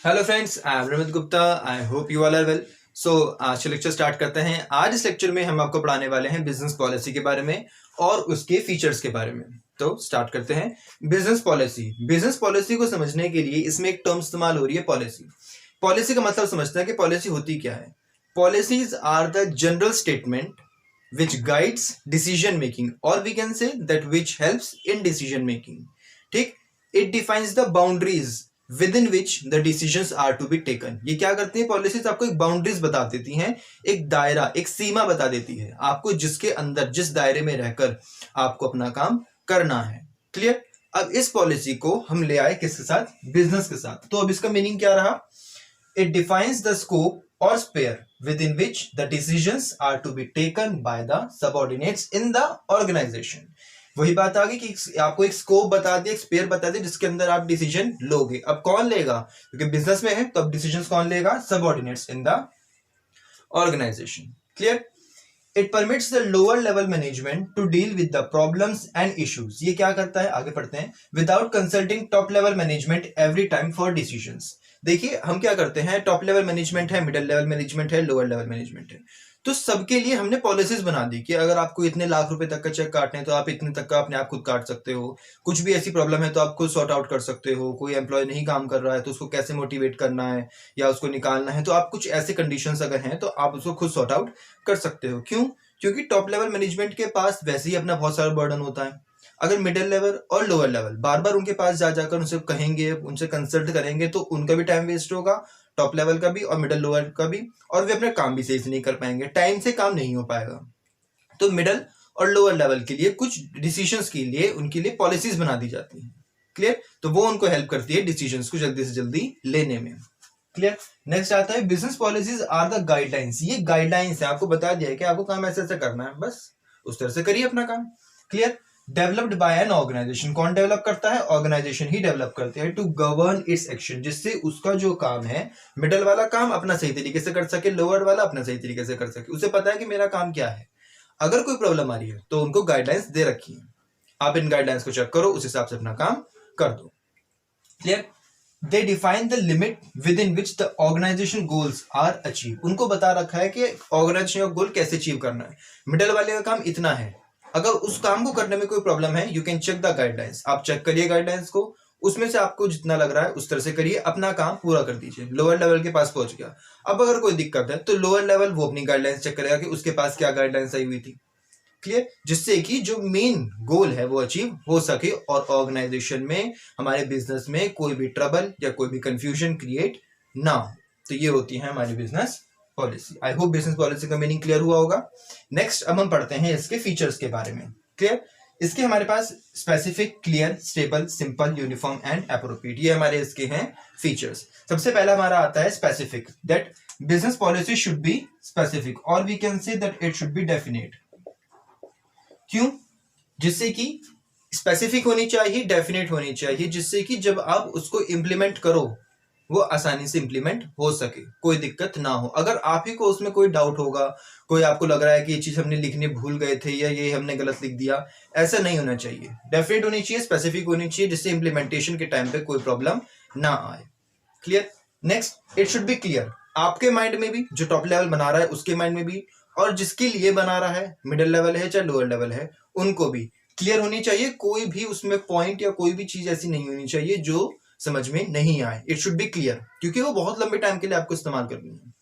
Hello friends, I am Ramit Gupta. I hope you all are well. So आज से lecture start करते हैं। आज इस लेक्चर में हम आपको पढ़ाने वाले हैं बिजनेस पॉलिसी के बारे में और उसके फीचर्स के बारे में। तो स्टार्ट करते हैं। Business policy. बिजनेस पॉलिसी को समझने के लिए इसमें एक टर्म इस्तेमाल हो रही है, पॉलिसी। पॉलिसी का मतलब समझते हैं कि पॉलिसी होती क्या है। Policies are the general statement which guides decision making or we can say that which helps in decision making. ठीक, it defines the boundaries within which the decisions are to be taken. ये क्या करती है policies? आपको एक boundaries बता देती हैं, एक दायरा, एक सीमा बता देती है आपको, जिसके अंदर, जिस दायरे में रहकर आपको अपना काम करना है। क्लियर? अब इस पॉलिसी को हम ले आए किसके साथ? बिजनेस के साथ। तो अब इसका मीनिंग क्या रहा? It defines the scope or sphere within which the decisions are to be taken by the subordinates in the organization. वही बात आ गई कि आपको एक स्कोप बता दिया, एक स्पेयर बता दिया जिसके अंदर आप डिसीजन लोगे। अब कौन लेगा? क्योंकि बिजनेस में है तो अब डिसीजन कौन लेगा? Subordinates in the organisation. Clear? It permits the lower level management to deal with the problems and issues. ये क्या करता है? आगे पढ़ते हैं। Without consulting top level management every time for decisions. देखिए हम क्या करते हैं, टॉप लेवल मैनेजमेंट है, मिडिल लेवल मैनेजमेंट है, लोअर लेवल मैनेजमेंट है, तो सबके लिए हमने पॉलिसीज बना दी कि अगर आपको इतने लाख रुपए तक का चेक काटने हैं तो आप इतने तक का अपने आप खुद काट सकते हो। कुछ भी ऐसी प्रॉब्लम है तो आप खुद सॉर्ट आउट कर सकते हो। कोई एम्प्लॉय नहीं काम कर रहा है तो उसको कैसे मोटिवेट करना है या उसको निकालना है, तो आप कुछ ऐसे कंडीशंस अगर हैं तो आप उसको खुद सॉर्ट आउट कर सकते हो। क्यों? क्योंकि टॉप लेवल मैनेजमेंट के पास वैसे ही अपना बहुत सारा बर्डन होता है। अगर मिडिल लेवल और लोअर लेवल बार बार उनके पास जा जाकर उनसे कहेंगे, उनसे कंसल्ट करेंगे तो उनका भी टाइम वेस्ट होगा, टॉप लेवल का भी और मिडिल लोअर का भी, और वे अपना काम भी सही से नहीं कर पाएंगे, टाइम से काम नहीं हो पाएगा। तो मिडिल और लोअर लेवल के लिए कुछ डिसीजंस के लिए उनके लिए पॉलिसीज बना दी जाती हैं। क्लियर? तो वो उनको हेल्प करती है डिसीजंस को जल्दी से जल्दी लेने में। क्लियर? नेक्स्ट आता है business policies are the guidelines. ये गाइडलाइंस है, आपको बता दिया है कि आपको काम ऐसे ऐसे करना है, बस उस तरह से करिए अपना काम। Clear? Developed by an organisation. कौन डेवलप करता है? ऑर्गेनाइजेशन ही डेवलप करती है। टू गवर्न इट्स एक्शन, जिससे उसका जो काम है, मिडल वाला काम अपना सही तरीके से कर सके, लोअर वाला अपना सही तरीके से कर सके। उसे पता है कि मेरा काम क्या है। अगर कोई प्रॉब्लम आ रही है तो उनको गाइडलाइंस दे रखी है, आप इन गाइडलाइंस को चेक करो, उस हिसाब से अपना काम कर दो। Clear? They define the limit within which the organisation goals are achieve. उनको बता रखा है कि ऑर्गेनाइजेशन का गोल कैसे अचीव करना है। मिडल वाले का काम इतना है, अगर उस काम को करने में कोई प्रॉब्लम है, you can check the guidelines. आप चेक करिए गाइडलाइंस को, उसमें से आपको जितना लग रहा है उस तरह से करिए, अपना काम पूरा कर दीजिए। लोअर लेवल के पास पहुंच गया, अब अगर कोई दिक्कत है तो लोअर लेवल वो अपनी गाइडलाइंस चेक करेगा कि उसके पास क्या गाइडलाइंस आई हुई थी। क्लियर? जिससे कि जो मेन गोल है वो अचीव हो सके और ऑर्गेनाइजेशन में, हमारे बिजनेस में कोई भी ट्रबल या कोई भी कंफ्यूजन क्रिएट ना हो। तो ये होती है हमारी business policy. I hope business policy का मीनिंग क्लियर हुआ होगा। नेक्स्ट अब हम पढ़ते हैं इसके फीचर्स के बारे में। क्लियर? इसके हमारे पास specific, clear, stable, simple, uniform and appropriate, ये हमारे इसके हैं फीचर्स। सबसे पहला हमारा आता है specific. That business policy should be specific और we can say that it should be definite. क्यों? जिससे कि स्पेसिफिक होनी चाहिए, डेफिनेट होनी चाहिए, जिससे कि जब आप उसको इंप्लीमेंट करो वो आसानी से इंप्लीमेंट हो सके, कोई दिक्कत ना हो। अगर आप ही को उसमें कोई डाउट होगा, कोई आपको लग रहा है कि ये चीज हमने लिखने भूल गए थे या ये हमने गलत लिख दिया, ऐसा नहीं होना चाहिए। डेफिनेट होनी चाहिए, स्पेसिफिक होनी चाहिए, जिससे इंप्लीमेंटेशन के टाइम पे कोई प्रॉब्लम ना आए। Clear? Next, it should B clear. आपके माइंड में भी, जो टॉप लेवल बना रहा है उसके माइंड में भी, और जिसके लिए बना रहा है, मिडिल लेवल है चाहे लोअर लेवल है, उनको भी क्लियर होनी चाहिए। कोई भी उसमें पॉइंट या कोई भी चीज ऐसी नहीं होनी चाहिए जो समझ में नहीं आए। इट शुड बी क्लियर, क्योंकि वो बहुत लंबे टाइम के लिए आपको इस्तेमाल करनी है।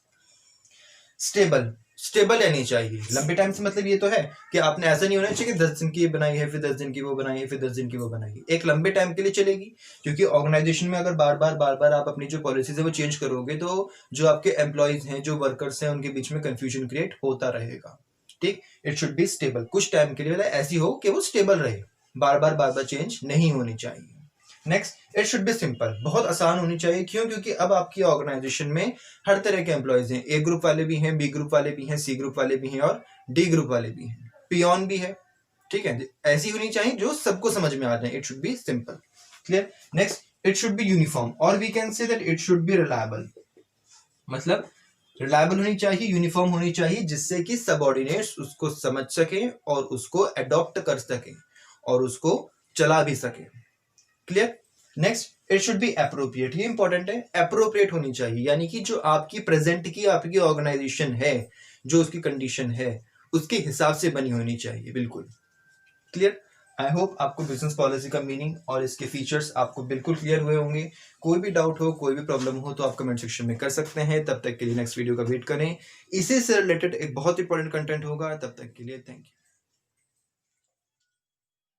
स्टेबल, स्टेबल रहनी चाहिए। लंबे टाइम से मतलब ये तो है कि आपने ऐसा नहीं होना चाहिए कि 10 दिन की बनाई है, फिर 10 दिन की वो बनाई है, फिर 10 दिन की वो बनाई है। एक लंबे टाइम के लिए चलेगी, क्योंकि ऑर्गेनाइजेशन में अगर बार बार आप अपनी जो पॉलिसीज है वो चेंज करोगे तो जो आपके एम्प्लॉयज हैं, जो वर्कर्स हैं, उनके बीच में कंफ्यूजन क्रिएट होता रहेगा। ठीक? इट शुड बी स्टेबल, कुछ टाइम के लिए ऐसी हो कि वो स्टेबल रहे, बार बार चेंज नहीं होनी चाहिए। Next, it should be simple, बहुत आसान होनी चाहिए। क्यों? क्योंकि अब आपकी ऑर्गेनाइजेशन में हर तरह के एम्प्लॉयज हैं। ए ग्रुप वाले भी हैं, बी ग्रुप वाले भी हैं, सी ग्रुप वाले भी हैं और डी ग्रुप वाले भी हैं, पियोन भी है। ठीक है? ऐसी होनी चाहिए जो सबको समझ में आ जाए। It should be simple. Clear? Next, it should be uniform और we can say that it should be reliable. मतलब रिलायबल होनी चाहिए, यूनिफॉर्म होनी चाहिए, जिससे कि सबऑर्डिनेट्स उसको समझ सके और उसको अडॉप्ट कर सके और उसको चला भी सके। Clear? Next, it should be appropriate. ये इंपॉर्टेंट है, अप्रोप्रिएट होनी चाहिए, यानी कि जो आपकी प्रेजेंट की आपकी ऑर्गेनाइजेशन है, जो उसकी कंडीशन है, उसके हिसाब से बनी होनी चाहिए। बिल्कुल क्लियर। आई होप आपको बिजनेस पॉलिसी का मीनिंग और इसके फीचर्स आपको बिल्कुल क्लियर हुए होंगे। कोई भी डाउट हो, कोई भी प्रॉब्लम हो तो आप कमेंट सेक्शन में कर सकते हैं। तब तक के लिए नेक्स्ट वीडियो का वेट करें, इसी से रिलेटेड एक बहुत इंपॉर्टेंट कंटेंट होगा। तब तक के लिए थैंक यू।